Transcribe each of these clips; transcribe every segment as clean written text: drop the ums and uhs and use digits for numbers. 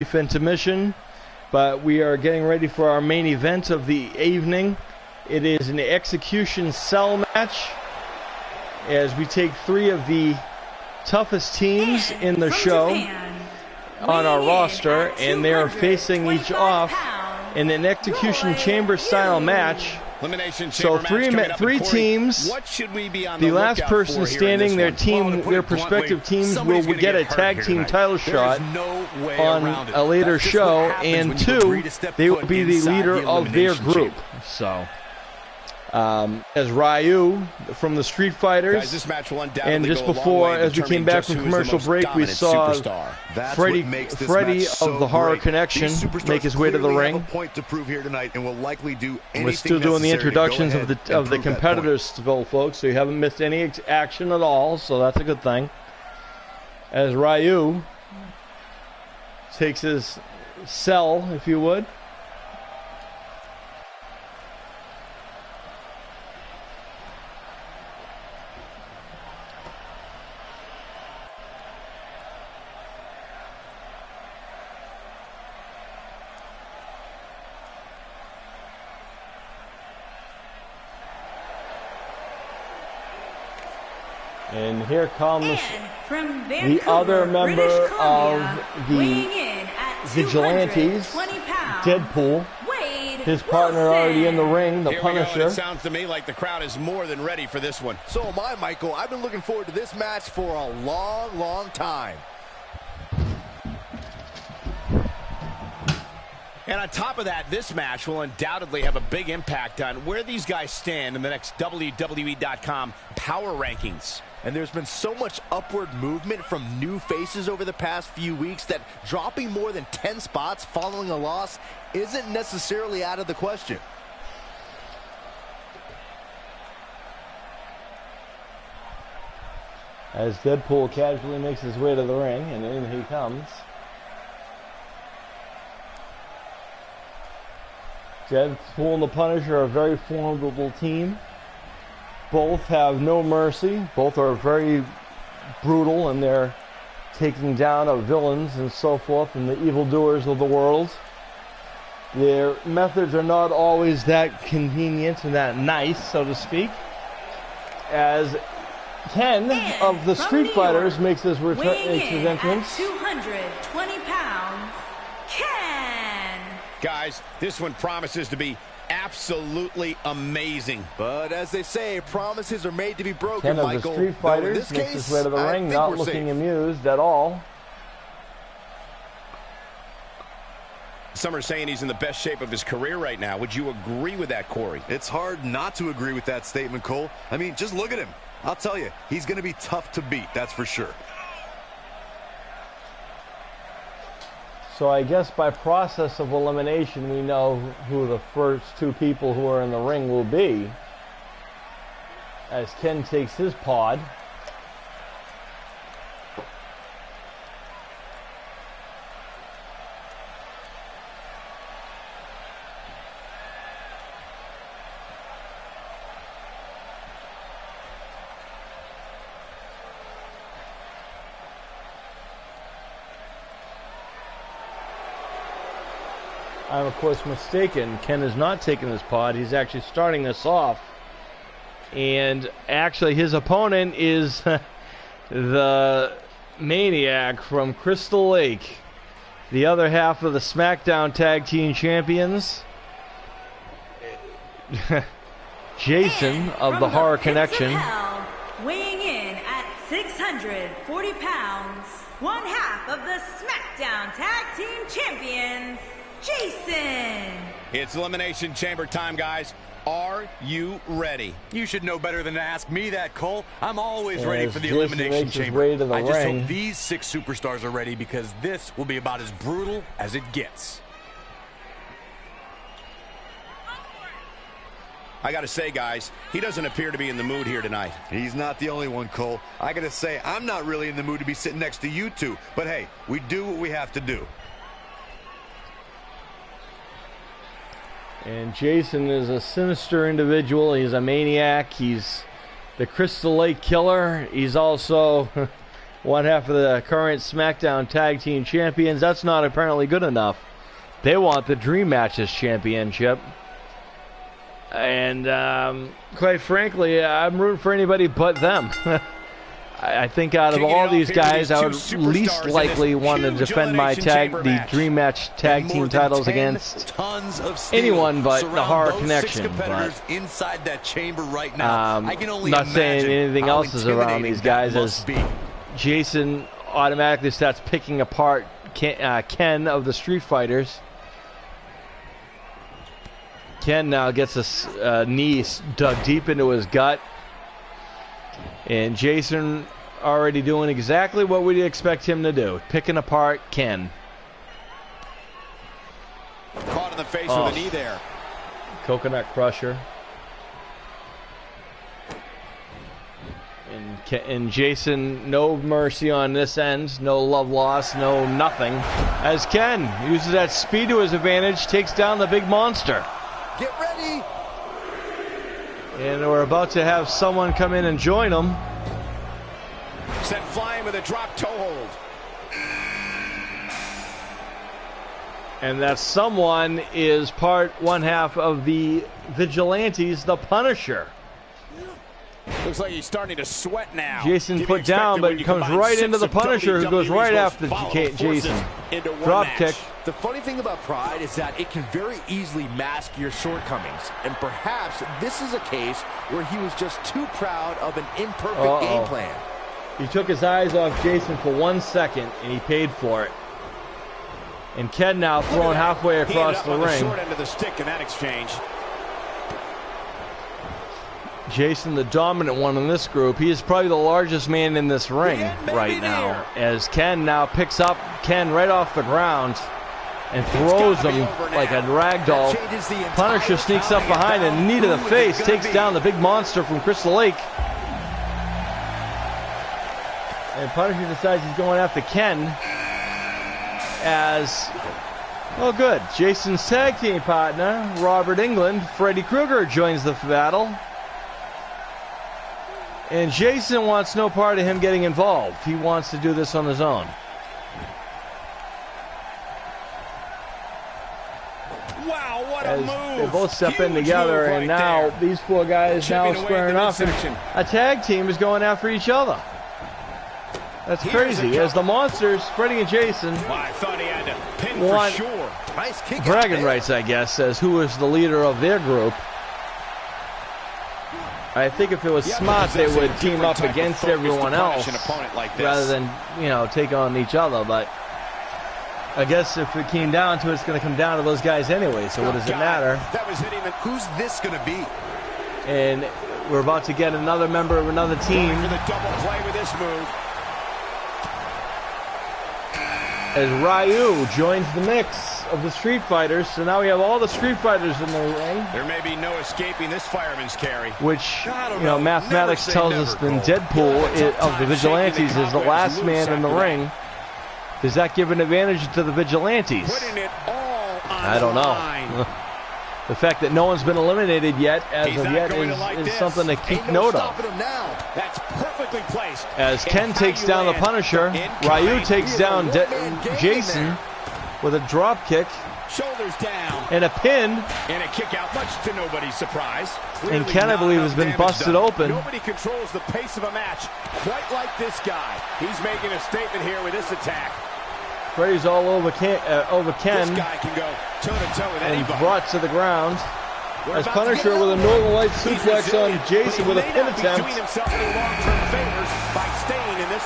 intermission, but we are getting ready for our main event of the evening. It is an execution cell match as we take three of the toughest teams in the show on our roster, and they are facing each off in an execution chamber style match. So three teams. What should we be on the last person standing, their prospective teams will get a tag team title shot on a later show, and two, they will be the leader of their group. So, as Ryu from the Street Fighters, and just before, as we came back from commercial break, we saw Freddie of the Horror Connection make his way to the ring. We're still doing the introductions of the competitors still, folks, so you haven't missed any action at all, so that's a good thing. As Ryu takes his cell, if you would. And here comes the other member of the Vigilantes, Deadpool. His partner already in the ring, the Punisher. It sounds to me like the crowd is more than ready for this one. So am I, Michael. I've been looking forward to this match for a long, long time. And on top of that, this match will undoubtedly have a big impact on where these guys stand in the next WWE.com power rankings. And there's been so much upward movement from new faces over the past few weeks that dropping more than 10 spots following a loss isn't necessarily out of the question. As Deadpool casually makes his way to the ring, and in he comes. Deadpool and the Punisher are a very formidable team. Both have no mercy. Both are very brutal in their taking down of villains and so forth and the evildoers of the world. Their methods are not always that convenient and that nice, so to speak. As Ken of the Street Fighters makes his entrance. 220 pounds, Ken. Guys, this one promises to be absolutely amazing. But as they say, promises are made to be broken, Ken of Michael. the Street Fighters makes his way to the ring, not looking amused at all. Some are saying he's in the best shape of his career right now. Would you agree with that, Corey? It's hard not to agree with that statement, Cole. I mean, just look at him. I'll tell you, he's going to be tough to beat, that's for sure. So I guess by process of elimination, we know who the first two people who are in the ring will be. As Ken takes his pod. I'm, of course, mistaken. Ken is not taking this pod. He's actually starting this off. And actually, his opponent is the Maniac from Crystal Lake, the other half of the SmackDown Tag Team Champions. Jason of the Horror Connection. Weighing in at 640 pounds, one half of the SmackDown Tag Team Champions, Jason. It's Elimination Chamber time, guys. Are you ready? You should know better than to ask me that, Cole. I'm always ready for the Jason Elimination Chamber. I just ring. hope these 6 superstars are ready, because this will be about as brutal as it gets. I gotta say, guys, he doesn't appear to be in the mood here tonight. He's not the only one, Cole. I gotta say, I'm not really in the mood to be sitting next to you two. But hey, we do what we have to do. And Jason is a sinister individual. He's a maniac. He's the Crystal Lake Killer. He's also one half of the current SmackDown Tag Team Champions. That's not apparently good enough. They want the Dream Matches Championship. And quite frankly, I'm rooting for anybody but them. I think out of all these guys, I would least likely want to defend the Dream Match Tag Team titles against anyone but the Horror Connection. But inside that chamber right now. I can only not saying imagine anything how else is around these guys, as intimidating Jason automatically starts picking apart Ken of the Street Fighters. Ken now gets a knee dug deep into his gut. And Jason already doing exactly what we'd expect him to do, picking apart Ken. Caught in the face with a knee there. Coconut Crusher. And Jason, no mercy on this end, no love lost, no nothing. As Ken uses that speed to his advantage, takes down the big monster. Get ready. And we're about to have someone come in and join him. Sent flying with a drop toe hold. And that someone is one half of the Vigilantes, the Punisher. Looks like he's starting to sweat now. Jason put down, but comes right into the Punisher, who goes right after Jason. Drop kick. The funny thing about Pride is that it can very easily mask your shortcomings. And perhaps this is a case where he was just too proud of an imperfect game plan. He took his eyes off Jason for 1 second, and he paid for it. And Ken now thrown halfway across the ring. Short end of the stick in that exchange. Jason, the dominant one in this group. He is probably the largest man in this ring right now. As Ken now picks up Ken right off the ground and throws him like a rag doll. Punisher sneaks up behind and knee to the face, takes down the big monster from Crystal Lake. And Punisher decides he's going after Ken as, oh good, Jason's tag team partner, Robert England, Freddy Krueger, joins the battle. And Jason wants no part of him getting involved. He wants to do this on his own. Wow, what a move. They both step in together, and now these four guys now squaring off. And a tag team is going after each other. That's crazy. As the monsters, Freddy and Jason, I thought he had to pin for sure. Nice kick. bragging rights, I guess, as who is the leader of their group. I think if it was smart, they would team up against everyone else rather than, take on each other. But I guess if it came down to it, it's going to come down to those guys anyway. So what does it matter? Who's this going to be? And we're about to get another member of another team. For the double play with this move. As Ryu joins the mix of the Street Fighters. So now we have all the Street Fighters in the ring. There may be no escaping this fireman's carry. Which, mathematics tells us that Deadpool of the Vigilantes is the last man in the ring. Does that give an advantage to the Vigilantes? Putting it all on I don't know. The fact that no one's been eliminated yet, as of yet, is something to keep note of. That's perfectly placed. As Ken takes down the Punisher, Ryu takes down Jason with a drop kick. Shoulders down. And a pin. And a kick out, much to nobody's surprise. And Ken, I believe, has been busted open. Nobody controls the pace of a match quite like this guy. He's making a statement here with this attack. Freddy's all over Ken. This guy can go toe-to-toe with anybody. And brought to the ground. As Punisher with a Northern Light suplex on Jason with a pin attempt.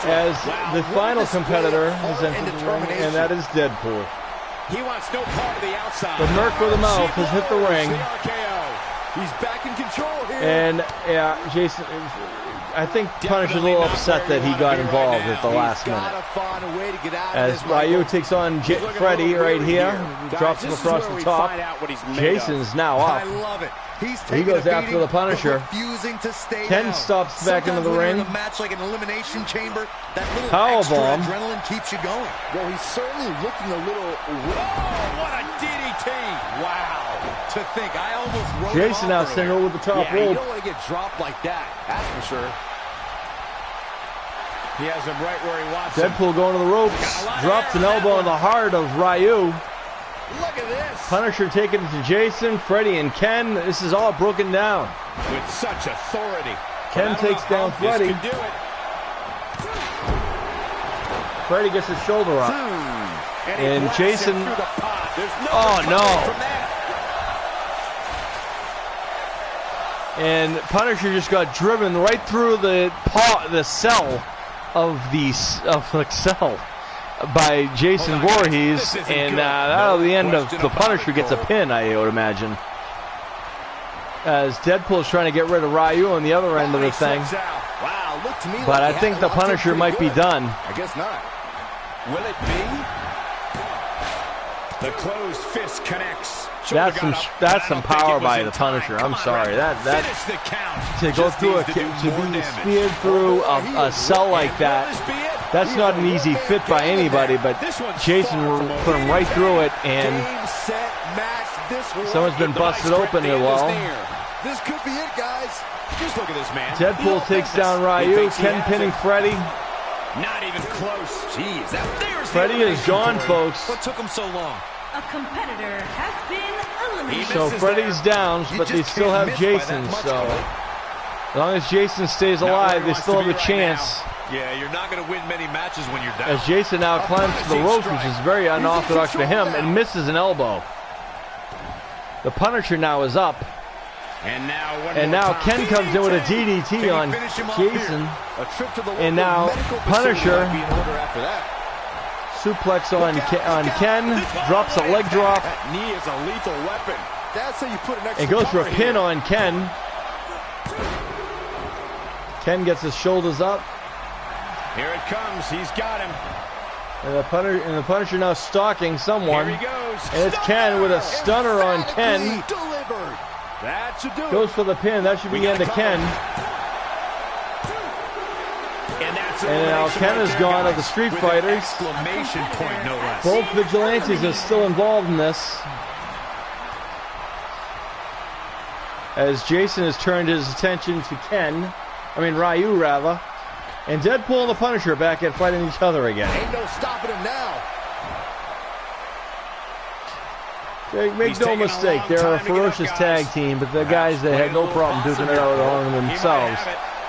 As the final competitor has entered the ring, and that is Deadpool. He wants no part of the outside. The Merc with the mouth has hit the ring. He's back in control here. And Jason, I think Punisher's a little upset that he got involved at the last minute. As Ryu takes on Freddy right here, drops him across the top. Jason's now up. I love it. He goes after the Punisher. Ken stops back into the ring. Match like an elimination chamber. That little Powerbomb. adrenaline keeps you going. Well, he's certainly looking a little. Oh, what a DDT! Wow. To think, I almost wrote Jason now single with the top rope. You don't want to get dropped like that. That's for sure. He has him right where he wants him. Deadpool going to the ropes. Drops an elbow in the heart of Ryu. Look at this. Punisher taking it to Jason, Freddie, and Ken. This is all broken down. With such authority. Ken takes down Freddie. This could do it. Freddie gets his shoulder up. And Jason... Oh, no. And Punisher just got driven right through the cell of the cell by Jason Voorhees, and that'll be the end of the Punisher gets a pin, I would imagine. As Deadpool's trying to get rid of Ryu on the other end of the thing. Wow, look to me But like I think the Punisher might be done. I guess not. Will it be? The closed fist connects. That's some power by the Punisher. I'm sorry. That to go through to be speared through a cell like that. That's not an easy fit by anybody. But Jason put him right through it, and someone's been busted open as well. This could be it, guys. Just look at this man. Deadpool takes down Ryu. Ken pinning Freddie. Not even close. Jeez, Freddie is gone, folks. What took him so long? A competitor has been eliminated. So Freddie's down, but they still have Jason. So as long as Jason stays alive, they still have a chance. Yeah, you're not going to win many matches when you're down. As Jason now climbs to the ropes, which is very unorthodox for him, and misses an elbow. The Punisher now is up. And now Ken comes in with a DDT on Jason. And now Punisher suplex on Ken, drops a leg drop. That knee is a lethal weapon. That's how you put an extra And goes for a cover pin here. on Ken. Ken gets his shoulders up. Here it comes. He's got him. And the Punisher now stalking someone. Here he goes. And it's Ken with a stunner on Ken. Delivered. That should do it. Goes for the pin. That should be the end of Ken. And now Ken is gone of the Street Fighters. Exclamation point, no less. Both vigilantes are still involved in this. As Jason has turned his attention to Ryu rather. And Deadpool and the Punisher back at fighting each other again. Ain't no stopping him now. Make no mistake, they're a ferocious tag team, but the guys that had no problem duking it out among themselves.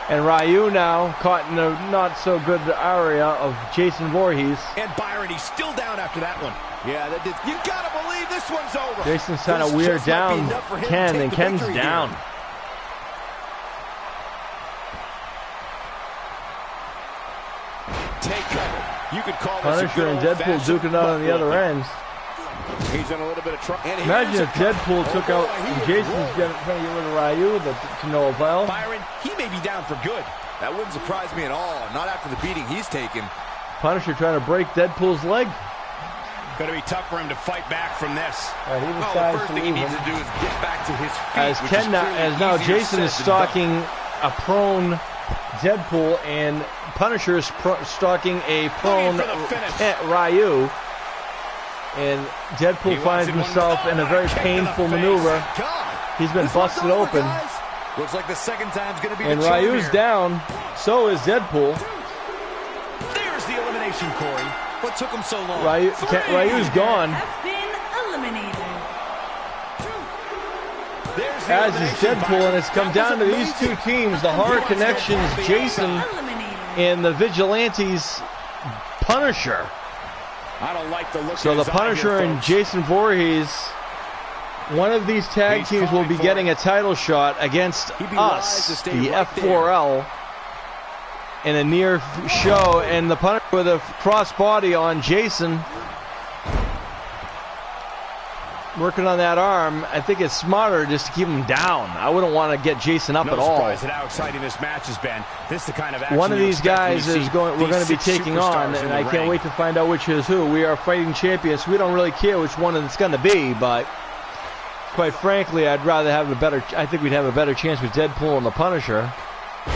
And Ryu now caught in a not so good area of Jason Voorhees. And Byron, he's still down after that one. Yeah, that did. You gotta believe this one's over. Jason's trying to wear down Ken, and Ken's down. Take cover. You could call Punisher and Deadpool duking out on the other ends. He's in a little bit of trouble. Imagine if Deadpool took out Jason's trying to get rid of Ryu, but to no avail. Byron, he may be down for good. That wouldn't surprise me at all. Not after the beating he's taken. Punisher trying to break Deadpool's leg. Going to be tough for him to fight back from this. He The decides first to thing he leave needs him. to do is get back to his feet. As now Jason is stalking a prone Deadpool, and Punisher is stalking a prone Ryu. And Deadpool finds himself in a very painful maneuver. He's been busted open. Looks like the second time's going to be And the charm Ryu's here. down. So is Deadpool. There's the elimination, Corey. What took him so long? Ryu's gone. Has been eliminated. There's the As is elimination, Deadpool, Byron. and it's come down to these two teams, the Horror Connections, Jason, Eliminated. and the Vigilantes, Punisher. I don't like the look So in the his eye Punisher here, and folks. Jason Voorhees, one of these tag He's teams will be calling for getting it. a title shot against He'd be wise to us, stay the right F4L, in a near show. And the Punisher with a crossbody on Jason, working on that arm. I think it's smarter just to keep him down. I wouldn't want to get Jason up No at all. surprise at how exciting this match has been. This is the kind of action One of you these expect when guys you is see going. We're these going to be six taking on, superstars in and the I can't ring. wait to find out which is who. We are fighting champions. We don't really care which one it's going to be, but quite frankly, I'd rather have a better. I think we'd have a better chance with Deadpool and the Punisher,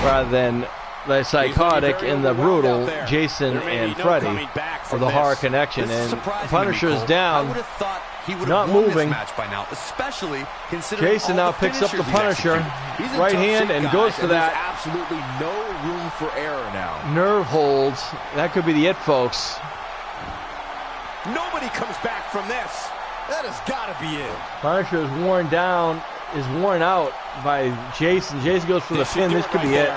rather than the psychotic and the brutal Jason and Freddy of the Horror Connection. This is And surprising to me, Punisher's Cole. I down. would have thought he would Not have won moving. this match by now, especially considering Jason all now the picks up the finishers he's Punisher, executed. He's in right tough hand, shape, and guys, goes for and there's that absolutely no room for error now. Nerve holds. That could be the it, folks. Nobody comes back from this. That has got to be it. Punisher is worn out by Jason. Jason goes for the pin. This could be it.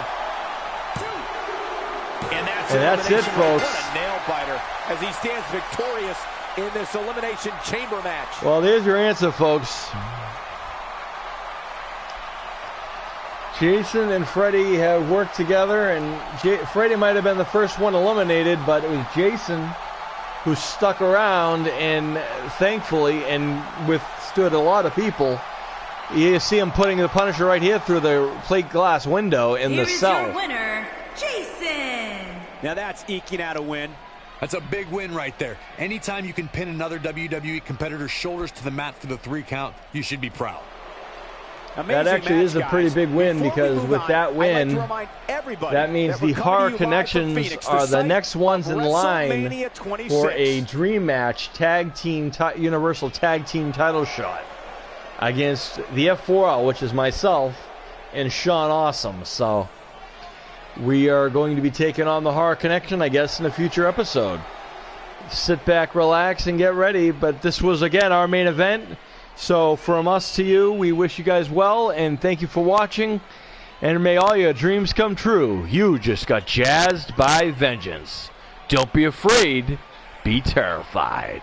And that's it, folks. What a nail biter as he stands victorious in this Elimination Chamber match. Well, there's your answer, folks. Jason and Freddie have worked together, and Freddie might have been the first one eliminated, but it was Jason who stuck around and thankfully and withstood a lot of people. You see him putting the Punisher right here through the plate glass window in the cell. Here is your winner, Jason. Now that's eking out a win. That's a big win right there. Anytime you can pin another WWE competitor's shoulders to the mat for the 3 count, you should be proud. That actually is a pretty big win, because with that win, that means the Horror Connections are the next ones in line for a dream match, Universal Tag Team title shot against the F4L, which is myself and Sean Awesome. So we are going to be taking on the Horror Connection, I guess, in a future episode. Sit back, relax, and get ready. But this was, again, our main event. So from us to you, we wish you guys well, and thank you for watching. And may all your dreams come true. You just got jazzed by vengeance. Don't be afraid. Be terrified.